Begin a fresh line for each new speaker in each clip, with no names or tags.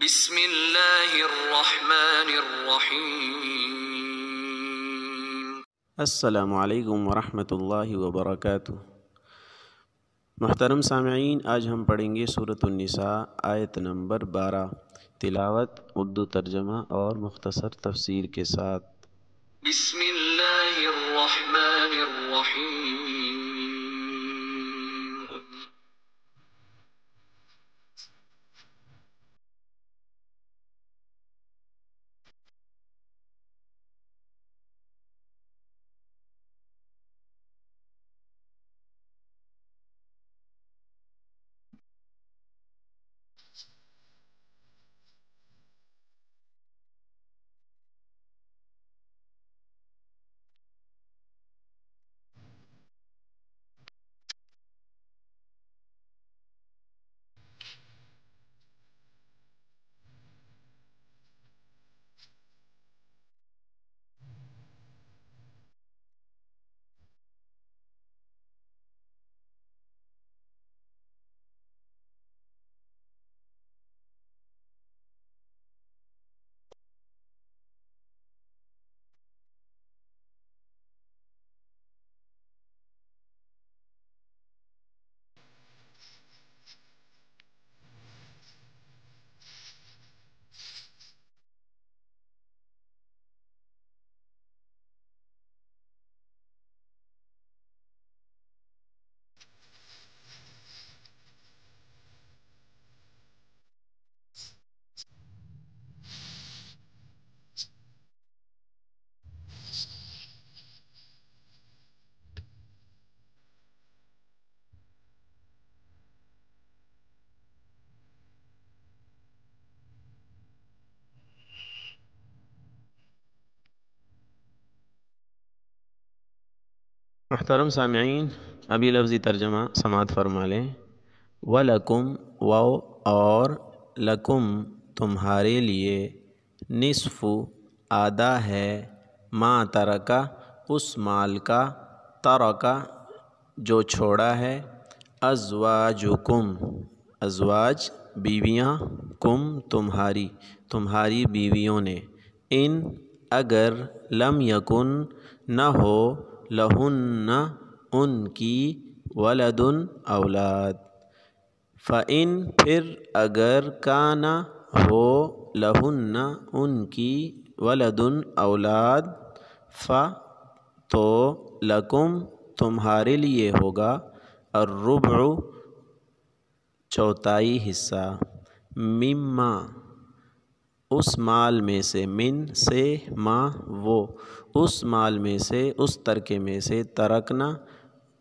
بسم اللہ الرحمن الرحیم۔
السلام علیکم ورحمۃ اللہ وبرکاتہ۔ محترم سامعین، آج ہم پڑھیں گے سورۃ النساء آیت نمبر 12، تلاوت، اردو ترجمہ اور مختصر تفسیر کے ساتھ۔
بسم اللہ الرحمن الرحیم۔
محترم سامعین، ابھی لفظی ترجمہ سماعت فرما لیں۔ وَلَكُمْ واو اور لکم تمہارے لیے، نصف آدھا ہے، ما ترکا اس مال کا، ترکا جو چھوڑا ہے، ازواجکم ازواج بیویاں، کم تمہاری بیویوں نے، ان اگر، لم یکن نہ ہو، لہن ان کی، ولد اولاد، فإن پھر اگر، کان ہو، لہن ان کی، ولد اولاد، تو لکم تمہارے لیے ہوگا، الربع چوتھائی حصہ، مما اس مال میں سے، من سے، ما وہ اس مال میں سے، اس ترکے میں سے، ترکنا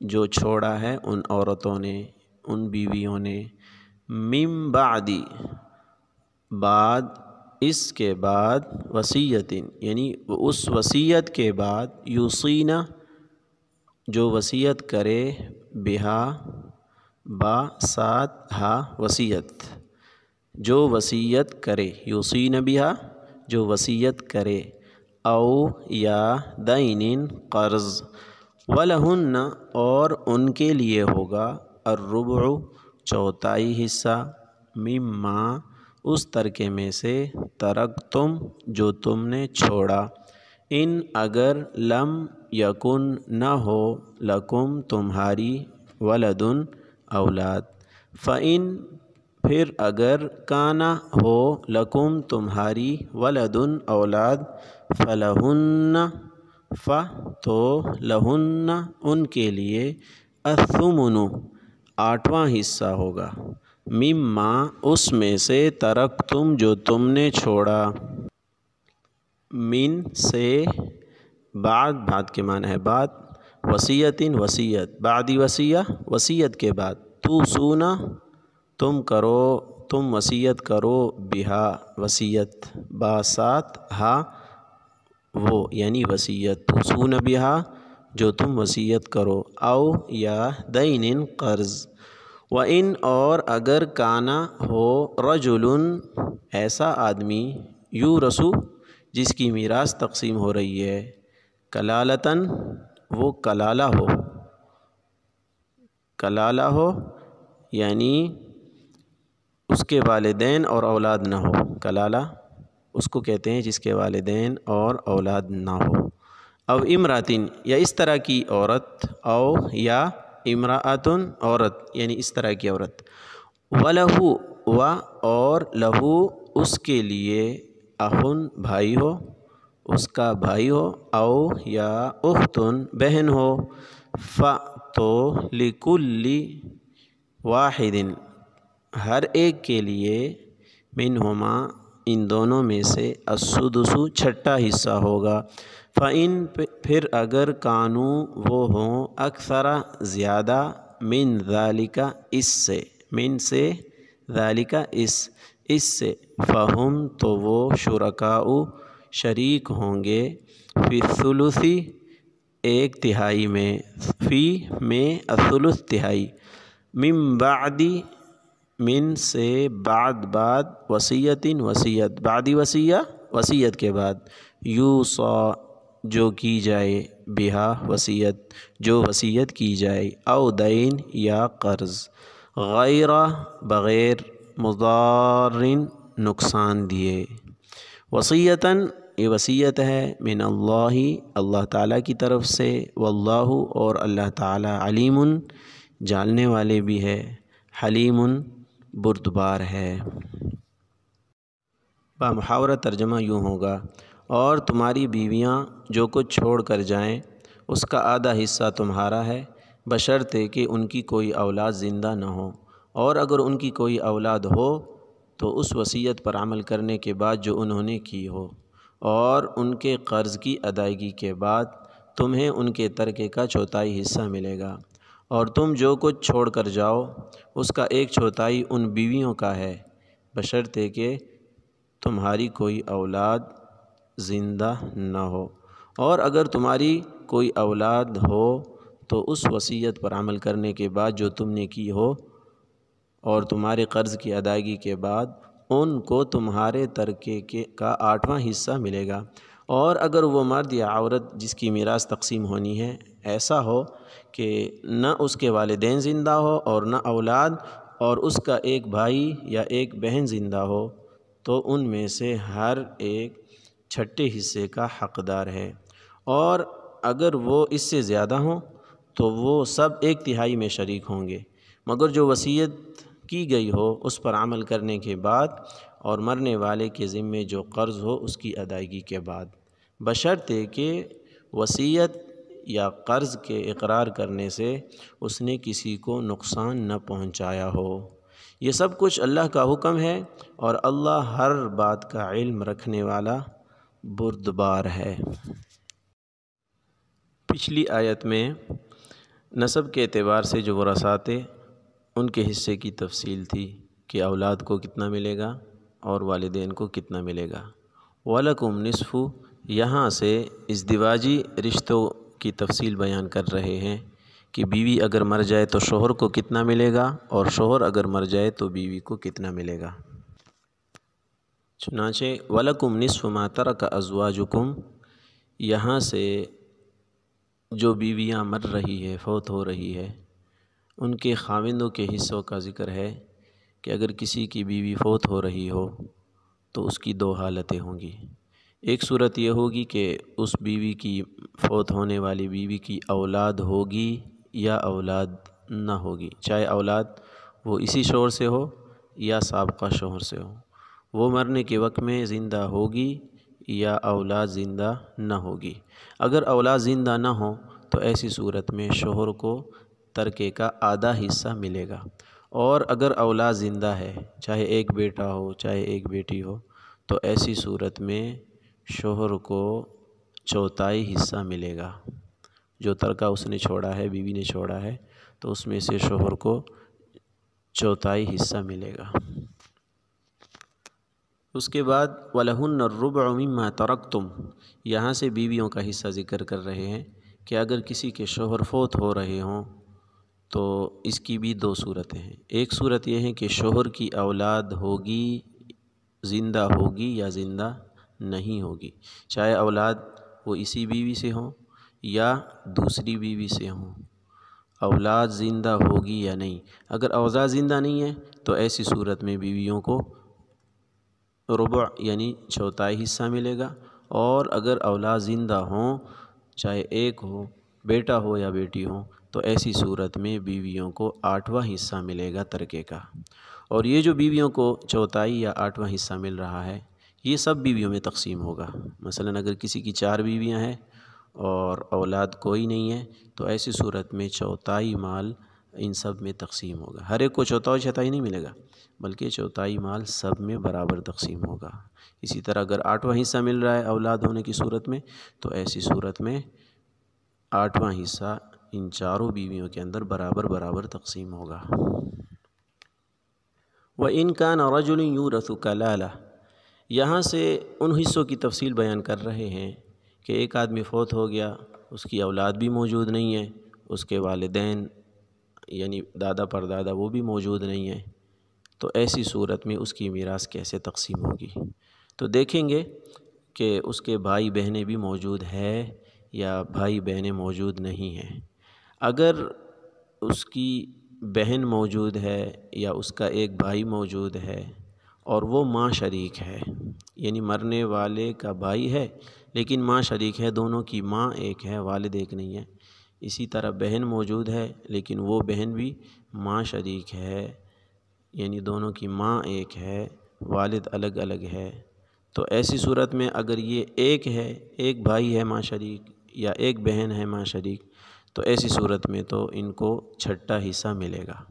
جو چھوڑا ہے ان عورتوں نے، ان بیویوں نے، من بعد بعد اس کے بعد، وصیت یعنی اس وصیت کے بعد، یوصینا جو وصیت کرے، بہا با ساتھ ہا وصیت، جو وصیت کرے، یوصین بہا جو وصیت کرے، او یا دین قرض، ولہن اور ان کے لیے ہوگا، الربع چوتھائی حصہ، مما اس ترکے میں سے، ترکتم جو تم نے چھوڑا، ان اگر، لم یکن نہ ہو، لکم تمہاری، ولد اولاد، فإن پھر اگر، کانا ہو، لکم تمہاری، ولد اولاد، فلہن تو لہن ان کے لیے، الثمن آٹھواں حصہ ہوگا، مما اس میں سے، ترکتم جو تم نے چھوڑا، من سے، بعد کے معنی ہے بعد، وصیت وصیت، بعد وصیہ وصیت کے بعد، توصونا تم وصیت کرو، بہا وصیت، با ساتھ ہا وہ یعنی وصیت، توصون بہا جو تم وصیت کرو، او یا دین قرض، وَإِنْ اور اگر، کانا ہو، رجل ایسا آدمی، یورث جس کی میراث تقسیم ہو رہی ہے، کلالتاً وہ کلالہ ہو یعنی اس کے والدین اور اولاد نہ ہو۔ کلالہ اس کو کہتے ہیں جس کے والدین اور اولاد نہ ہو۔ او امراتن یا اس طرح کی عورت، او یا امراتن عورت یعنی اس طرح کی عورت، ولہو و اور لہو اس کے لیے اخن بھائی ہو، اس کا بھائی ہو، او یا اختن بہن ہو، تو لکل واحد ہر ایک کے لیے منہما ان دونوں میں سے السدس چھٹا حصہ ہوگا۔ فإن پھر اگر کانو وہ ہوں اکثر زیادہ من ذالک اس سے، من سے ذالک اس سے، فہم تو وہ شرکاء شریک ہوں گے فی الثلث ایک تہائی میں، فی میں الثلث تہائی، من بعد من سے بعد وصیت وصیت، بعد وصیت کے بعد، یوصا جو کی جائے، بہا وصیت جو وصیت کی جائے، او دین یا قرض، غیر بغیر مضار نقصان دیے، وصیتاً یہ وصیت ہے من اللہ اللہ تعالیٰ کی طرف سے، واللہ اور اللہ تعالیٰ علیم جاننے والے بھی ہے، حلیم بردبار ہے۔ بامحاورہ ترجمہ یوں ہوگا، اور تمہاری بیویاں جو کچھ چھوڑ کر جائیں اس کا آدھا حصہ تمہارا ہے، بشرطے کہ ان کی کوئی اولاد زندہ نہ ہو، اور اگر ان کی کوئی اولاد ہو تو اس وصیت پر عمل کرنے کے بعد جو انہوں نے کی ہو، اور ان کے قرض کی ادائیگی کے بعد تمہیں ان کے ترکے کا چوتھائی حصہ ملے گا، اور تم جو کچھ چھوڑ کر جاؤ اس کا ایک چوتھائی ان بیویوں کا ہے، بشرطے کہ تمہاری کوئی اولاد زندہ نہ ہو، اور اگر تمہاری کوئی اولاد ہو تو اس وصیت پر عمل کرنے کے بعد جو تم نے کی ہو اور تمہارے قرض کی ادائیگی کے بعد ان کو تمہارے ترکے کا 8واں حصہ ملے گا، اور اگر وہ مرد یا عورت جس کی میراث تقسیم ہونی ہے ایسا ہو کہ نہ اس کے والدین زندہ ہو اور نہ اولاد، اور اس کا ایک بھائی یا ایک بہن زندہ ہو، تو ان میں سے ہر ایک چھٹے حصے کا حقدار ہے، اور اگر وہ اس سے زیادہ ہوں تو وہ سب ایک تہائی میں شریک ہوں گے، مگر جو وصیت کی گئی ہو اس پر عمل کرنے کے بعد اور مرنے والے کے ذمے جو قرض ہو اس کی ادائیگی کے بعد، بشرطے کہ وصیت یا قرض کے اقرار کرنے سے اس نے کسی کو نقصان نہ پہنچایا ہو۔ یہ سب کچھ اللہ کا حکم ہے، اور اللہ ہر بات کا علم رکھنے والا بردبار ہے۔ پچھلی آیت میں نسب کے اعتبار سے جو ورثات تھے ان کے حصے کی تفصیل تھی کہ اولاد کو کتنا ملے گا اور والدین کو کتنا ملے گا۔ وَلَكُمْ نِصْفُ یہاں سے ازدواجی رشتوں کی تفصیل بیان کر رہے ہیں کہ بیوی اگر مر جائے تو شوہر کو کتنا ملے گا، اور شوہر اگر مر جائے تو بیوی کو کتنا ملے گا۔ چنانچہ وَلَكُمْ نِصْفُ مَا تَرَكَ أَزْوَاجُكُمْ یہاں سے جو بیویاں مر رہی ہے، فوت ہو رہی ہے، ان کے خاوندوں کے حصوں کا ذکر ہے کہ اگر کسی کی بیوی فوت ہو رہی ہو تو اس کی 2 حالتیں ہوں گی۔ ایک صورت یہ ہوگی کہ اس بیوی کی، فوت ہونے والی بیوی کی اولاد ہوگی یا اولاد نہ ہوگی، چاہے اولاد وہ اسی شوہر سے ہو یا سابقہ شوہر سے ہو، وہ مرنے کے وقت میں زندہ ہوگی یا اولاد زندہ نہ ہوگی۔ اگر اولاد زندہ نہ ہو تو ایسی صورت میں شوہر کو ترکے کا آدھا حصہ ملے گا، اور اگر اولاد زندہ ہے، چاہے ایک بیٹا ہو چاہے ایک بیٹی ہو، تو ایسی صورت میں شوہر کو چوتھائی حصہ ملے گا۔ جو ترکہ اس نے چھوڑا ہے، بیوی نے چھوڑا ہے، تو اس میں سے شوہر کو چوتھائی حصہ ملے گا۔ اس کے بعد وَلَهُنَّ الرُّبُعُ مِمَّا تَرَكْتُمْ یہاں سے بیویوں کا حصہ ذکر کر رہے ہیں کہ اگر کسی کے شوہر فوت ہو رہے ہوں تو اس کی بھی 2 صورتیں ہیں۔ ایک صورت یہ ہے کہ شوہر کی اولاد ہوگی، زندہ ہوگی یا زندہ نہیں ہوگی، چاہے اولاد وہ اسی بیوی سے ہوں یا دوسری بیوی سے ہوں۔ اولاد زندہ ہوگی یا نہیں۔ اگر اولاد زندہ نہیں ہے تو ایسی صورت میں بیویوں کو ربع یعنی چوتھائی حصہ ملے گا، اور اگر اولاد زندہ ہوں، چاہے ایک ہو، بیٹا ہو یا بیٹی ہو، تو ایسی صورت میں بیویوں کو 8واں حصہ ملے گا ترکے کا۔ اور یہ جو بیویوں کو چوتھائی یا 8واں حصہ مل رہا ہے، یہ سب بیویوں میں تقسیم ہوگا۔ مثلا اگر کسی کی 4 بیویاں ہیں اور اولاد کوئی نہیں ہے تو ایسی صورت میں چوتھائی مال ان سب میں تقسیم ہوگا۔ ہر ایک کو چوتھائی نہیں ملے گا، بلکہ چوتھائی مال سب میں برابر تقسیم ہوگا۔ اسی طرح اگر 8واں حصہ مل رہا ہے اولاد ہونے کی صورت میں، تو ایسی صورت میں 8واں حصہ ان چاروں بیویوں کے اندر برابر تقسیم ہوگا۔ وَإِنْ كَانَ رَجُلٌ يُورَثُ كَلَالَةً، یہاں سے ان حصوں کی تفصیل بیان کر رہے ہیں کہ ایک آدمی فوت ہو گیا، اس کی اولاد بھی موجود نہیں ہے، اس کے والدین یعنی دادا پردادا وہ بھی موجود نہیں ہیں، تو ایسی صورت میں اس کی میراث کیسے تقسیم ہوگی؟ تو دیکھیں گے کہ اس کے بھائی بہنیں بھی موجود ہے یا بھائی بہنیں موجود نہیں ہیں۔ اگر اس کی بہن موجود ہے یا اس کا ایک بھائی موجود ہے اور وہ ماں شریک ہے، یعنی مرنے والے کا بھائی ہے لیکن ماں شریک ہے، دونوں کی ماں ایک ہے، والد ایک نہیں ہے۔ اسی طرح بہن موجود ہے لیکن وہ بہن بھی ماں شریک ہے، یعنی دونوں کی ماں ایک ہے، والد الگ الگ ہے۔ تو ایسی صورت میں اگر یہ ایک بھائی ہے ماں شریک یا ایک بہن ہے ماں شریک، تو ایسی صورت میں تو ان کو 6واں حصہ ملے گا۔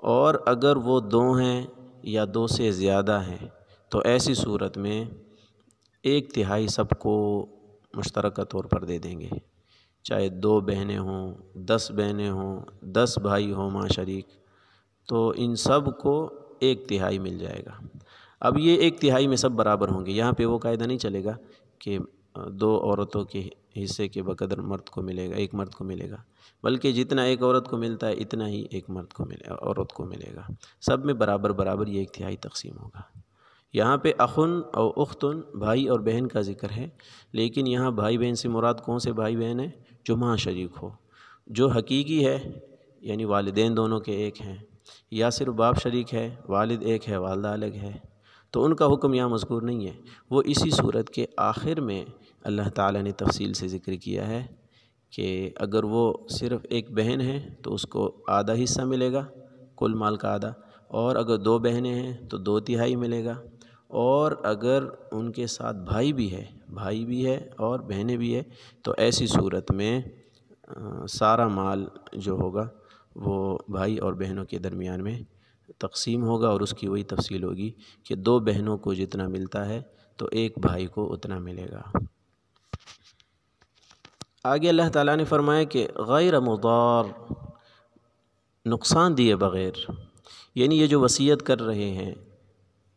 اور اگر وہ 2 ہیں یا 2 سے زیادہ ہیں تو ایسی صورت میں 1/3 سب کو مشترکہ طور پر دے دیں گے، چاہے 2 بہنیں ہوں، 10 بہنیں ہوں، 10 بھائی ہوں ماں شریک، تو ان سب کو 1/3 مل جائے گا۔ اب یہ 1/3 میں سب برابر ہوں گے، یہاں پہ وہ قاعدہ نہیں چلے گا کہ 2 عورتوں کے حصے کے بقدر مرد کو ملے گا، ایک مرد کو ملے گا، بلکہ جتنا ایک عورت کو ملتا ہے اتنا ہی ایک مرد کو عورت کو ملے گا، سب میں برابر یہ 1/3 تقسیم ہوگا۔ یہاں پہ اخن اور اختن بھائی اور بہن کا ذکر ہے، لیکن یہاں بھائی بہن سے مراد کون سے بھائی بہن ہیں؟ جو ماں شریک ہو، جو حقیقی ہے یعنی والدین دونوں کے ایک ہیں، یا صرف باپ شریک ہے، والد ایک ہے والدہ الگ ہے، تو ان کا حکم یہاں مذکور نہیں ہے۔ وہ اسی صورت کے آخر میں اللہ تعالیٰ نے تفصیل سے ذکر کیا ہے کہ اگر وہ صرف ایک بہن ہے تو اس کو آدھا حصہ ملے گا، کل مال کا آدھا، اور اگر 2 بہنیں ہیں تو 2/3 ملے گا، اور اگر ان کے ساتھ بھائی بھی ہے اور بہنیں بھی ہے تو ایسی صورت میں سارا مال جو ہوگا وہ بھائی اور بہنوں کے درمیان میں تقسیم ہوگا، اور اس کی وہی تفصیل ہوگی کہ 2 بہنوں کو جتنا ملتا ہے تو ایک بھائی کو اتنا ملے گا۔ آگے اللہ تعالیٰ نے فرمایا کہ غیر مضار، نقصان دیے بغیر، یعنی یہ جو وصیت کر رہے ہیں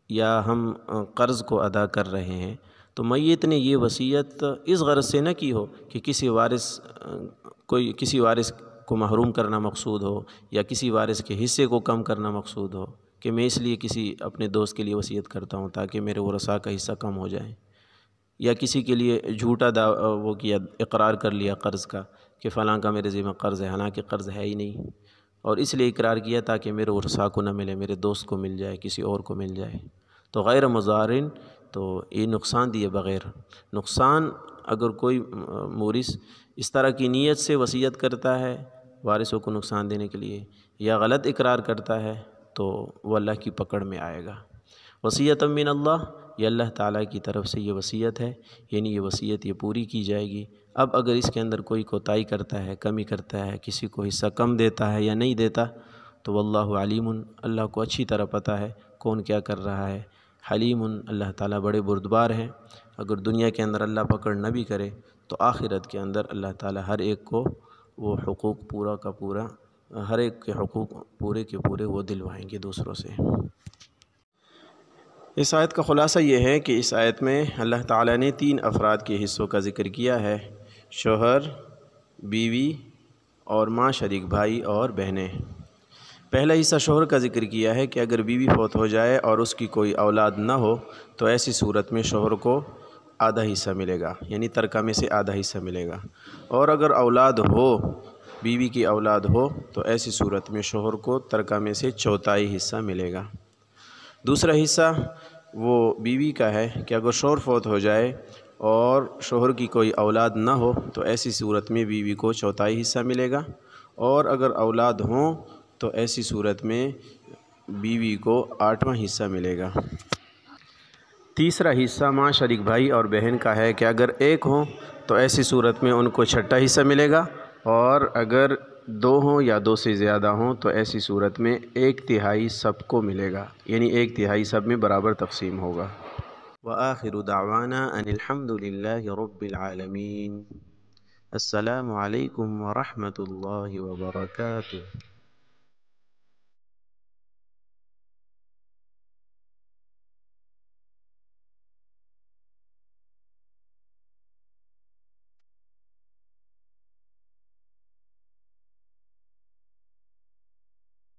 یا ہم قرض کو ادا کر رہے ہیں تو میت نے یہ وصیت اس غرض سے نہ کی ہو کہ کسی وارث کو محروم کرنا مقصود ہو یا کسی وارث کے حصے کو کم کرنا مقصود ہو کہ میں اس لیے کسی اپنے دوست کے لیے وصیت کرتا ہوں تاکہ میرے ورثاء کا حصہ کم ہو جائے، یا کسی کے لیے جھوٹا وہ کیا اقرار کر لیا قرض کا کہ فلاں کا میرے ذمہ قرض ہے، حالانکہ قرض ہے ہی نہیں، اور اس لیے اقرار کیا تاکہ میرے ورثاء کو نہ ملے، میرے دوست کو مل جائے، کسی اور کو مل جائے۔ تو غیر مضارن، تو یہ نقصان دیے بغیر۔ نقصان اگر کوئی مورث اس طرح کی نیت سے وصیت کرتا ہے وارثوں کو نقصان دینے کے لیے یا غلط اقرار کرتا ہے تو وہ اللہ کی پکڑ میں آئے گا۔ وصیۃ من اللہ، یہ اللہ تعالیٰ کی طرف سے یہ وصیت ہے، یعنی یہ وصیت یہ پوری کی جائے گی۔ اب اگر اس کے اندر کوئی کوتاہی کرتا ہے، کمی کرتا ہے، کسی کو حصہ کم دیتا ہے یا نہیں دیتا تو واللہ علیم، اللہ کو اچھی طرح پتہ ہے کون کیا کر رہا ہے۔ حلیم، اللہ تعالیٰ بڑے بردبار ہیں۔ اگر دنیا کے اندر اللہ پکڑ نہ بھی کرے تو آخرت کے اندر اللہ تعالیٰ ہر ایک کو وہ حقوق پورا کا پورا، ہر ایک کے حقوق پورے کے پورے وہ دلوائیں گے دوسروں سے۔ اس آیت کا خلاصہ یہ ہے کہ اس آیت میں اللہ تعالیٰ نے 3 افراد کے حصوں کا ذکر کیا ہے، شوہر، بیوی اور ماں شریک بھائی اور بہنیں۔ پہلا حصہ شوہر کا ذکر کیا ہے کہ اگر بیوی فوت ہو جائے اور اس کی کوئی اولاد نہ ہو تو ایسی صورت میں شوہر کو آدھا حصہ ملے گا، یعنی ترکہ میں سے آدھا حصہ ملے گا، اور اگر اولاد ہو بیوی کی اولاد ہو تو ایسی صورت میں شوہر کو ترکہ میں سے چوتھائی حصہ ملے گا۔ دوسرا حصہ وہ بیوی کا ہے کہ اگر شوہر فوت ہو جائے اور شوہر کی کوئی اولاد نہ ہو تو ایسی صورت میں بیوی کو چوتھائی حصہ ملے گا، اور اگر اولاد ہوں تو ایسی صورت میں بیوی کو 8واں حصہ ملے گا۔ تیسرا حصہ ماں، شریک بھائی اور بہن کا ہے کہ اگر ایک ہوں تو ایسی صورت میں ان کو چھٹا حصہ ملے گا، اور اگر 2 ہوں یا 2 سے زیادہ ہوں تو ایسی صورت میں 1/3 سب کو ملے گا، یعنی 1/3 سب میں برابر تقسیم ہوگا۔ وآخر دعوانا ان الحمد للہ رب العالمین۔ السلام علیکم ورحمۃ اللہ وبرکاتہ۔